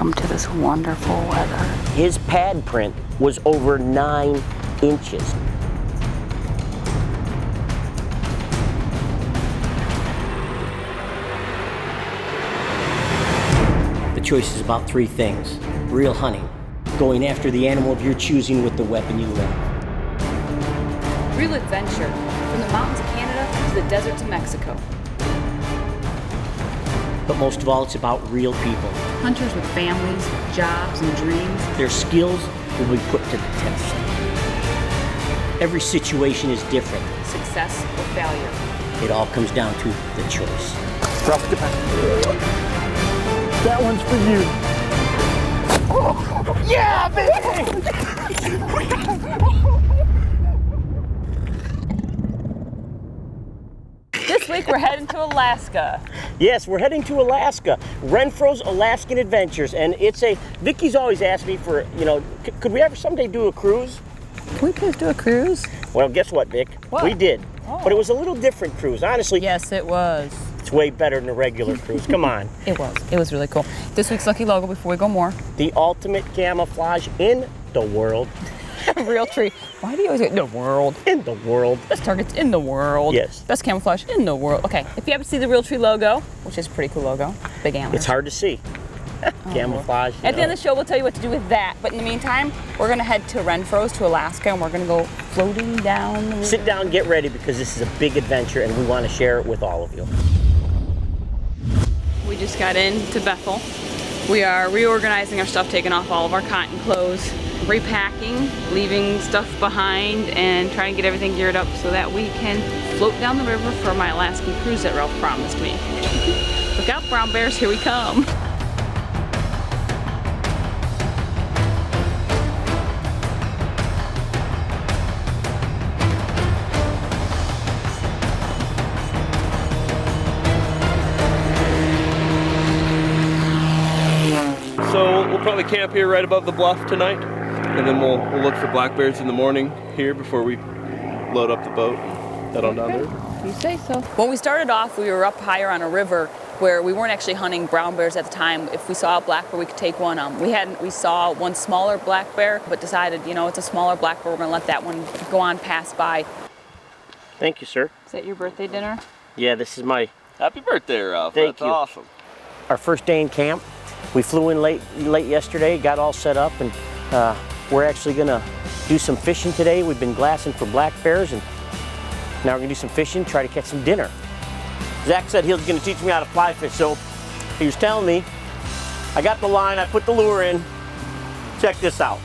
Welcome to this wonderful weather. His pad print was over 9 inches. The choice is about 3 things. Real hunting, going after the animal of your choosing with the weapon you love. Real adventure, from the mountains of Canada to the deserts of Mexico. But most of all, it's about real people. Hunters with families, jobs, and dreams. Their skills will be put to the test. Every situation is different. Success or failure. It all comes down to the choice. Drop the back. That one's for you. Oh, yeah, baby! This week we're heading to Alaska. Yes, we're heading to Alaska, Renfro's Alaskan Adventures, and it's a, Vicki's always asked me for, could we ever someday do a cruise? Can we please do a cruise? Well, guess what, Vic? What? We did, Oh. but it was a little different cruise, honestly. Yes, it was. It's way better than a regular cruise, come on. It was. It was really cool. This week's lucky logo, before we go more. The ultimate camouflage in the world. Real tree. Why do you always get in the world? In the world. Best targets in the world. Yes. Best camouflage in the world. Okay, if you haven't seen the Real Tree logo, which is a pretty cool logo, big antlers. It's hard to see. Camouflage. At the end of the show, we'll tell you what to do with that. But in the meantime, we're gonna head to Renfro's, to Alaska, and we're gonna go floating down the river. Sit down, get ready, because this is a big adventure and we want to share it with all of you. We just got into Bethel. We are reorganizing our stuff, taking off all of our cotton clothes, repacking, leaving stuff behind, and trying to get everything geared up so that we can float down the river for my Alaskan cruise that Ralph promised me. Look out, brown bears, here we come. So we'll probably camp here right above the bluff tonight, and then we'll look for black bears in the morning here before we load up the boat and head on down the river. You say so. When we started off, we were up higher on a river where we weren't actually hunting brown bears at the time. If we saw a black bear, we could take one. We saw one smaller black bear, but decided, it's a smaller black bear. We're gonna let that one go on, pass by. Thank you, sir. Is that your birthday dinner? Yeah, this is my... Happy birthday, Ralph. Thank That's you. awesome. Our first day in camp. We flew in late yesterday, got all set up, and we're actually gonna do some fishing today. We've been glassing for black bears, and now we're gonna do some fishing, try to catch some dinner. Zach said he was gonna teach me how to fly fish, so he was telling me, I got the line, I put the lure in. Check this out.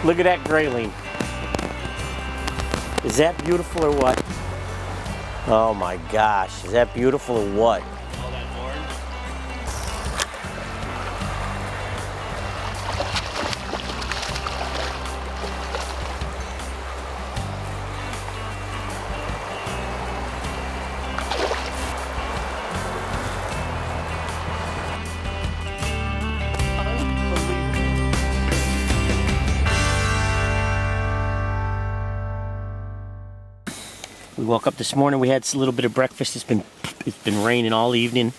Look at that grayling. Is that beautiful or what? Oh my gosh, is that beautiful or what? All that orange. We woke up this morning, we had a little bit of breakfast. It's been raining all evening,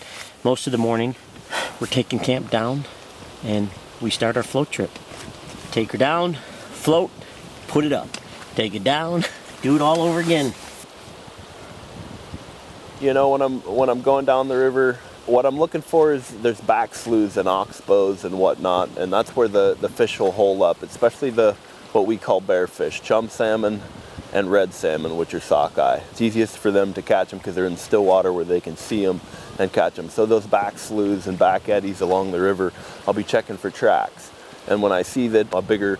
most of the morning. We're taking camp down and we start our float trip. Take her down, float, put it up. Take it down, do it all over again. When I'm going down the river, what I'm looking for is there's back sloughs and oxbows and whatnot, and that's where the fish will hole up, especially what we call bearfish, chum salmon and red salmon, which are sockeye. It's easiest for them to catch them because they're in still water where they can see them and catch them. So those back sloughs and back eddies along the river, I'll be checking for tracks. And when I see that a bigger,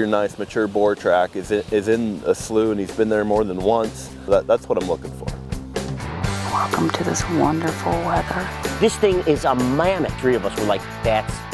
nice mature boar track is in a slough and he's been there more than once, that's what I'm looking for. Welcome to this wonderful weather. This thing is a mammoth. 3 of us were like, that's him.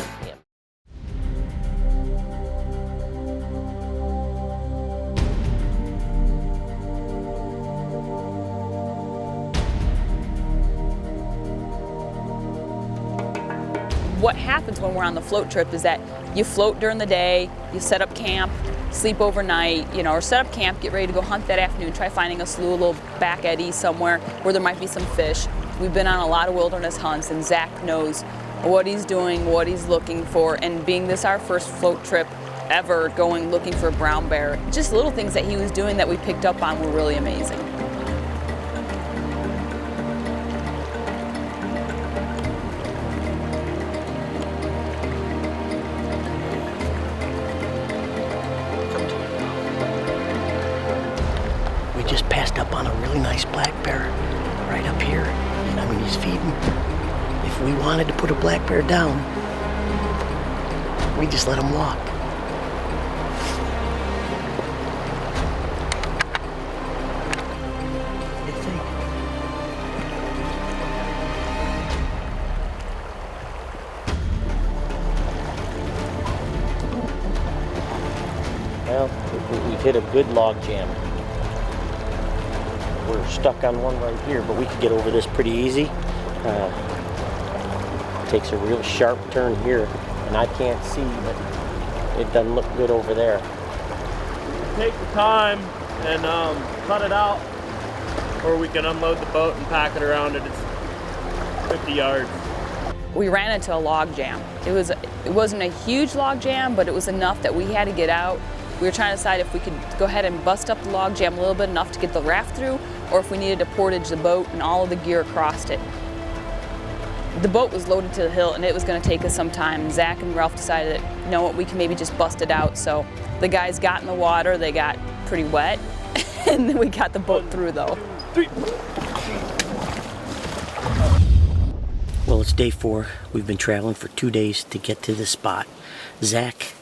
What happens when we're on the float trip is that you float during the day, you set up camp, sleep overnight, you know, or set up camp, get ready to go hunt that afternoon, try finding a slough, a little back eddy somewhere where there might be some fish. We've been on a lot of wilderness hunts, and Zach knows what he's doing, what he's looking for, and being this our first float trip ever going looking for brown bear, just little things that he was doing that we picked up on were really amazing. We just passed up on a really nice black bear right up here. And I mean, he's feeding. If we wanted to put a black bear down, we just let him walk. What do you think? Well, we've hit a good log jam. We're stuck on one right here, but we could get over this pretty easy. Takes a real sharp turn here, and I can't see, but it doesn't look good over there. Take the time and cut it out, or we can unload the boat and pack it around it. It's 50 yards. We ran into a log jam. It wasn't a huge log jam, but it was enough that we had to get out. We were trying to decide if we could go ahead and bust up the log jam a little bit enough to get the raft through, or if we needed to portage the boat and all of the gear across it. The boat was loaded to the hilt, and it was going to take us some time. Zach and Ralph decided that, you know what, we can maybe just bust it out. So the guys got in the water, they got pretty wet, and then we got the boat through though. Well, it's day 4. We've been traveling for 2 days to get to this spot. Zach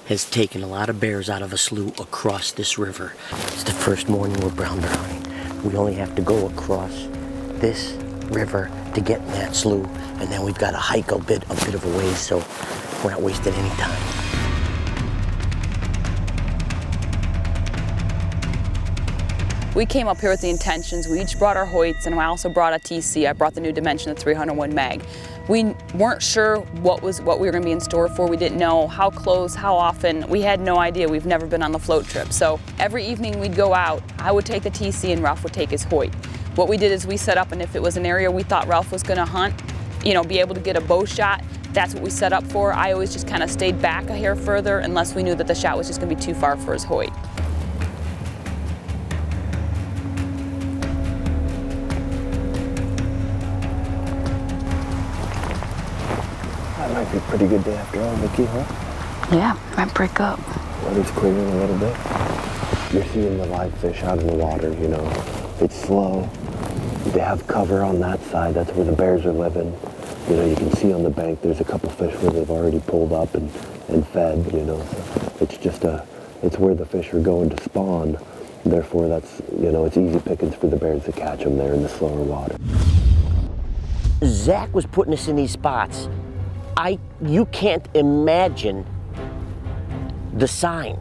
has taken a lot of bears out of a slough across this river. It's the first morning we're brown bear hunting. We only have to go across this river to get in that slough, and then we've got to hike a bit of a ways, so we're not wasting any time. We came up here with the intentions. We each brought our Hoyts, and I also brought a TC. I brought the new Dimension, the 301 mag. We weren't sure what we were going to be in store for. We didn't know how close, how often. We had no idea. We've never been on the float trip. So every evening we'd go out. I would take the TC and Ralph would take his Hoyt. What we did is we set up, and if it was an area we thought Ralph was going to hunt, you know, be able to get a bow shot, that's what we set up for. I always just kind of stayed back a hair further unless we knew that the shot was just going to be too far for his Hoyt. That might be a pretty good day after all, Vicki, huh? Yeah, might break up. Weather's clearing a little bit. You're seeing the live fish out in the water, you know. It's slow. They have cover on that side. That's where the bears are living. You know, you can see on the bank there's a couple fish where they've already pulled up and fed, you know. So it's just it's where the fish are going to spawn. Therefore, that's, you know, it's easy pickings for the bears to catch them there in the slower water. Zach was putting us in these spots. You can't imagine the sign.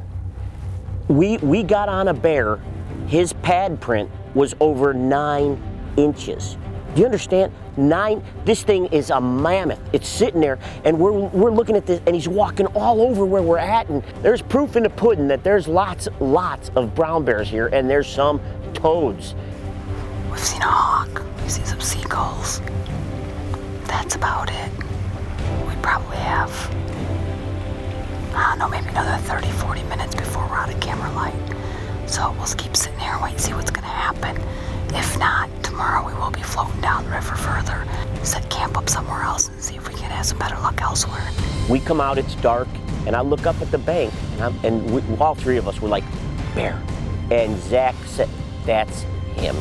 We got on a bear, his pad print was over 9 inches. Do you understand? 9, this thing is a mammoth. It's sitting there, and we're looking at this, and he's walking all over where we're at, and there's proof in the pudding that there's lots of brown bears here, and there's some toads. We've seen a hawk. We've seen some seagulls. That's about it. We probably have, I don't know, maybe another 30, 40 minutes before we're out of camera light. So we'll keep sitting here and wait and see what's gonna happen. If not, tomorrow we will be floating down the river further, set camp up somewhere else and see if we can have some better luck elsewhere. We come out, it's dark, and I look up at the bank, and all 3 of us were like, bear. And Zach said, that's him.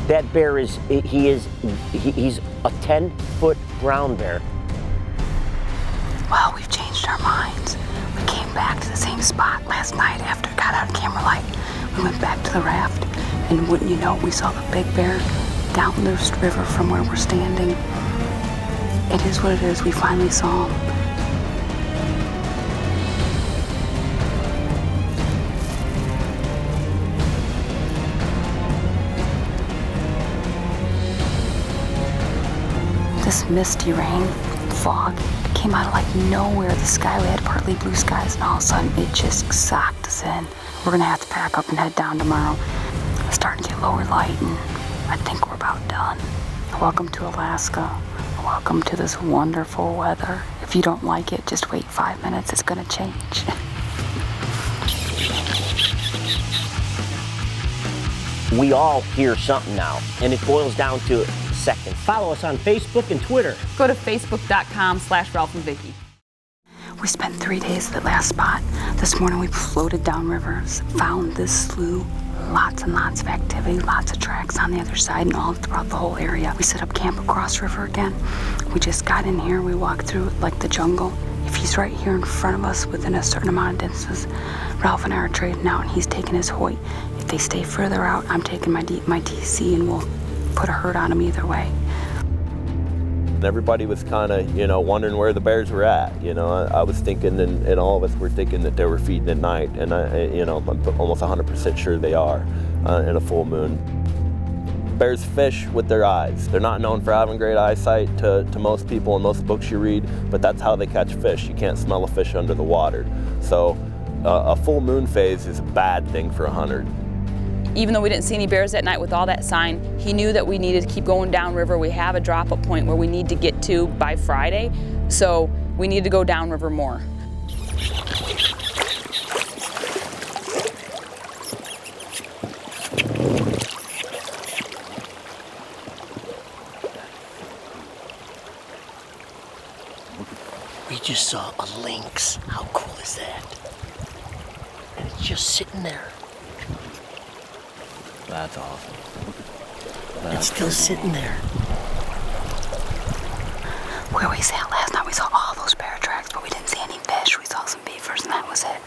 That bear he's a 10-foot brown bear. Well, we've changed our minds. We came back to the same spot last night after we got out of camera light. We went back to the raft, and wouldn't you know, we saw the big bear down this river from where we're standing. It is what it is. We finally saw him. This misty rain, fog, came out of like nowhere. The sky, we had partly blue skies, and all of a sudden it just socked us in. We're gonna have to pack up and head down tomorrow. It's starting to get lower light, and I think we're about done. Welcome to Alaska. Welcome to this wonderful weather. If you don't like it, just wait 5 minutes. It's gonna change. We all hear something now, and it boils down to seconds. Follow us on Facebook and Twitter. Go to facebook.com/Ralph and Vicki. We spent 3 days at the last spot. This morning we floated down rivers, found this slough, lots and lots of activity, lots of tracks on the other side and all throughout the whole area. We set up camp across river again. We just got in here, we walked through it like the jungle. If he's right here in front of us within a certain amount of distance, Ralph and I are trading out and he's taking his Hoyt. If they stay further out, I'm taking my TC and we'll put a herd on them either way. Everybody was kind of, wondering where the bears were at. I was thinking, and all of us were thinking that they were feeding at night, and I'm almost 100% sure they are in a full moon. Bears fish with their eyes. They're not known for having great eyesight to most people in most books you read, but that's how they catch fish. You can't smell a fish under the water. So a full moon phase is a bad thing for a hunter. Even though we didn't see any bears that night with all that sign, he knew that we needed to keep going downriver. We have a drop-up point where we need to get to by Friday, so we need to go downriver more. We just saw a lynx. How cool is that? And it's just sitting there. That's awesome. It's still sitting there. Where we sat last night, we saw all those bear tracks, but we didn't see any fish. We saw some beavers, and that was it.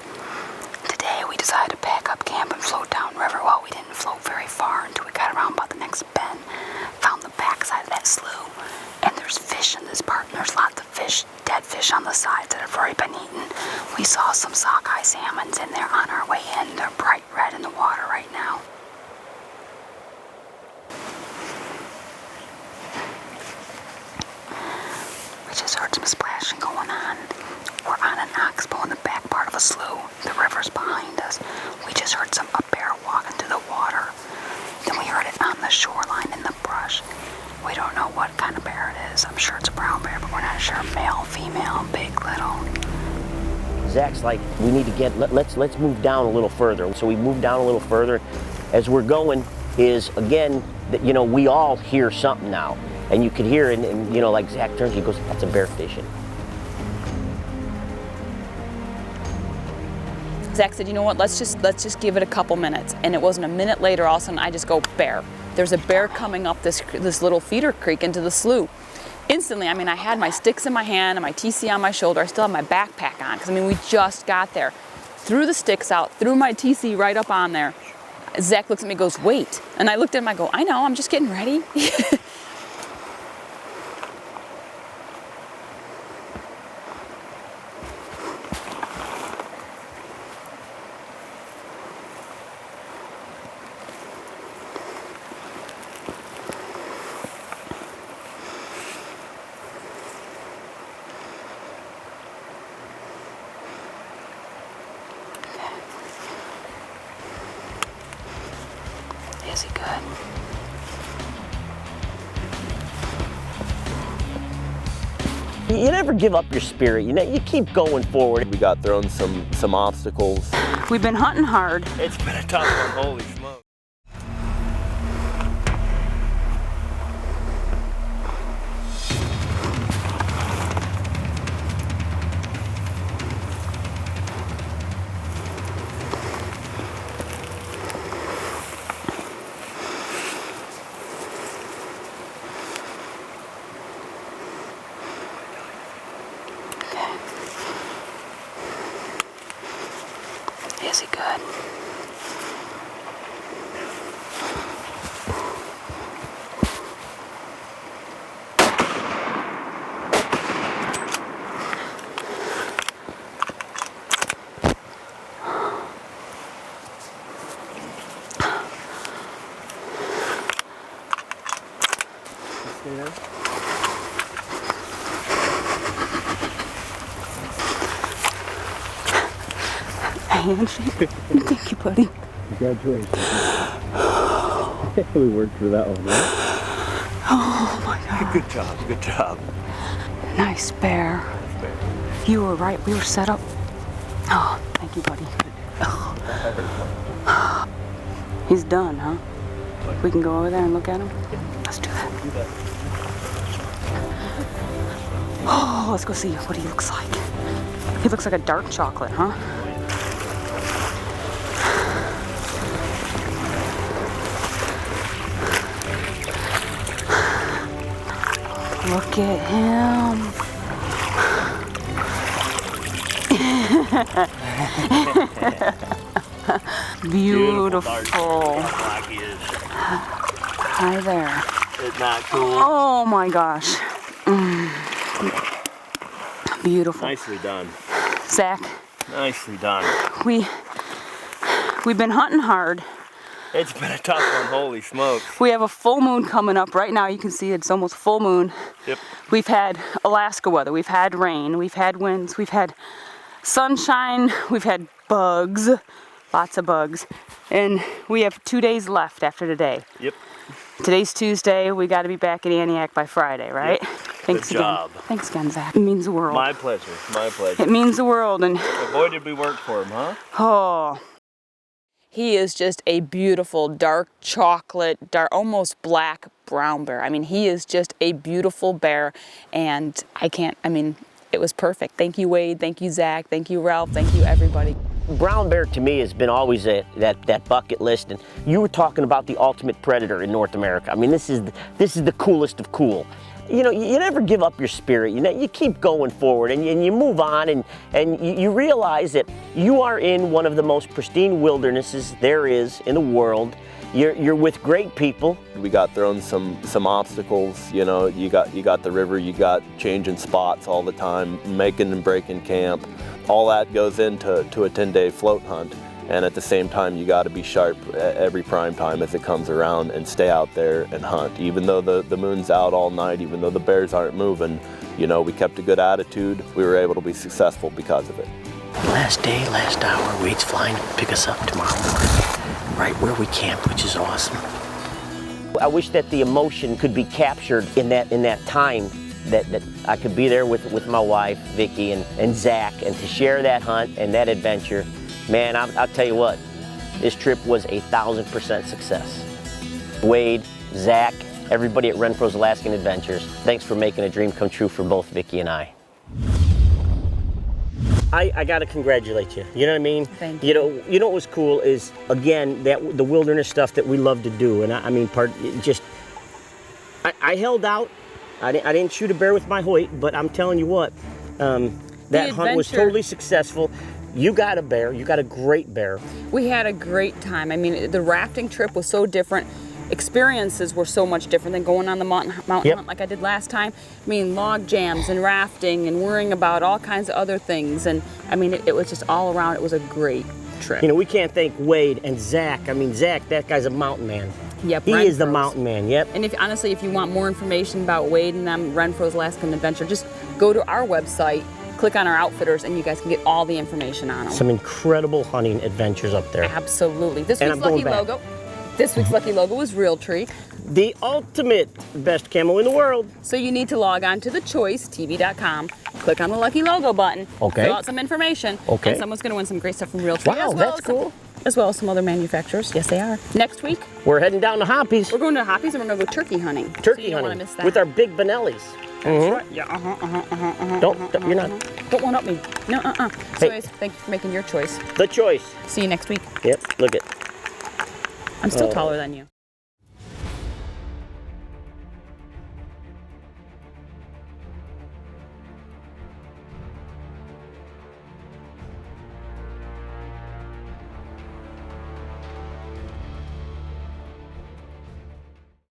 Today, we decided to pack up camp and float downriver. Well, we didn't float very far until we got around about the next bend. Found the backside of that slough, and there's fish in this part, and there's lots of fish, dead fish on the sides that have already been eaten. We saw some sockeye salmons in there on our way in. They're bright red in the water right now. We just heard some splashing going on. We're on an oxbow in the back part of a slough. The river's behind us. We just heard a bear walking through the water. Then we heard it on the shoreline in the brush. We don't know what kind of bear it is. I'm sure it's a brown bear, but we're not sure. Male, female, big, little. Zach's like, we need to get, let's move down a little further. So we move down a little further. As we're going is, again, we all hear something now. And you could hear it, and like Zach turns, he goes, that's a bear fishing. Zach said, you know what, let's just give it a couple minutes. And it wasn't a minute later, all of a sudden I just go, bear. There's a bear coming up this little feeder creek into the slough. Instantly, I had my sticks in my hand and my TC on my shoulder. I still have my backpack on, because we just got there. Threw the sticks out, threw my TC right up on there. Zach looks at me and goes, wait. And I looked at him, I go, I know, I'm just getting ready. Is he good? You never give up your spirit. You keep going forward. We got thrown some obstacles. We've been hunting hard. It's been a tough one, holy smoke. Is he good? handshake. Thank you, buddy. Congratulations. We worked for that one, right? Oh my God. Good job, good job. Nice bear. You were right, we were set up. Oh, thank you, buddy. He's done, huh? We can go over there and look at him? Let's do that. Oh, let's go see what he looks like. He looks like a dark chocolate, huh? Look at him. Beautiful. Hi there. Isn't that cool? Oh my gosh. Beautiful. Nicely done. Zach, Nicely done. we've been hunting hard. It's been a tough one, holy smokes. We have a full moon coming up right now. You can see it's almost full moon. Yep. We've had Alaska weather. We've had rain. We've had winds. We've had sunshine. We've had bugs. Lots of bugs. And we have 2 days left after today. Yep. Today's Tuesday. We got to be back at Antioch by Friday, right? Yep. Thanks Good job. again. Thanks again, Zach. It means the world. My pleasure, my pleasure. It means the world. And Boy, did we work for him, huh? oh. He is just a beautiful dark chocolate, almost black brown bear. I mean, he is just a beautiful bear, and it was perfect. Thank you, Wade. Thank you, Zach. Thank you, Ralph. Thank you, everybody. Brown bear to me has been always that bucket list, and you were talking about the ultimate predator in North America. I mean, this is the coolest of cool. You know, you never give up your spirit. You keep going forward, and you move on, and you realize that you are in one of the most pristine wildernesses there is in the world. You're with great people. We got thrown some obstacles. You know, you got the river, you got changing spots all the time, making and breaking camp. All that goes into a 10-day float hunt. And at the same time, you got to be sharp at every prime time as it comes around and stay out there and hunt. Even though the moon's out all night, even though the bears aren't moving, you know, we kept a good attitude. We were able to be successful because of it. Last day, last hour, Wade's flying to pick us up tomorrow morning, right where we camp, which is awesome. I wish that the emotion could be captured in that time, that I could be there with my wife, Vicki, and Zach, and to share that hunt and that adventure. Man, I'll tell you what, this trip was 1,000% success. Wade, Zach, everybody at Renfro's Alaskan Adventures, thanks for making a dream come true for both Vicki and I. I gotta congratulate you. You know what I mean? Thank you. You know what was cool is, again, the wilderness stuff that we love to do, and I held out. I didn't shoot a bear with my Hoyt, but I'm telling you what, that hunt was totally successful. You got a bear. You got a great bear. We had a great time. I mean, the rafting trip was so different. Experiences were so much different than going on the mountain hunt like I did last time. I mean, log jams and rafting and worrying about all kinds of other things. And I mean, it was just all around. It was a great trip. You know, we can't thank Wade and Zach. I mean, Zach, that guy's a mountain man. Yep, he is the mountain man. Yep. And honestly, if you want more information about Wade and them, Renfro's Alaskan Adventure, just go to our website, click on our outfitters, and you guys can get all the information on them. Some incredible hunting adventures up there. Absolutely. This week's lucky logo. This week's lucky logo was Realtree. The ultimate best camo in the world. So you need to log on to thechoicetv.com, click on the lucky logo button, fill out some information, and someone's going to win some great stuff from Realtree. Wow, that's cool. As well as some other manufacturers. Yes, they are. Next week, we're heading down to Hoppies. We're going to Hoppies, and we're going to go turkey hunting. Turkey hunting with our big Benellis. That's right. Yeah. You're not. Don't one up me. No. So, Hey. anyways, thank you for making your choice. The choice. See you next week. Yep. Look it. I'm still taller than you.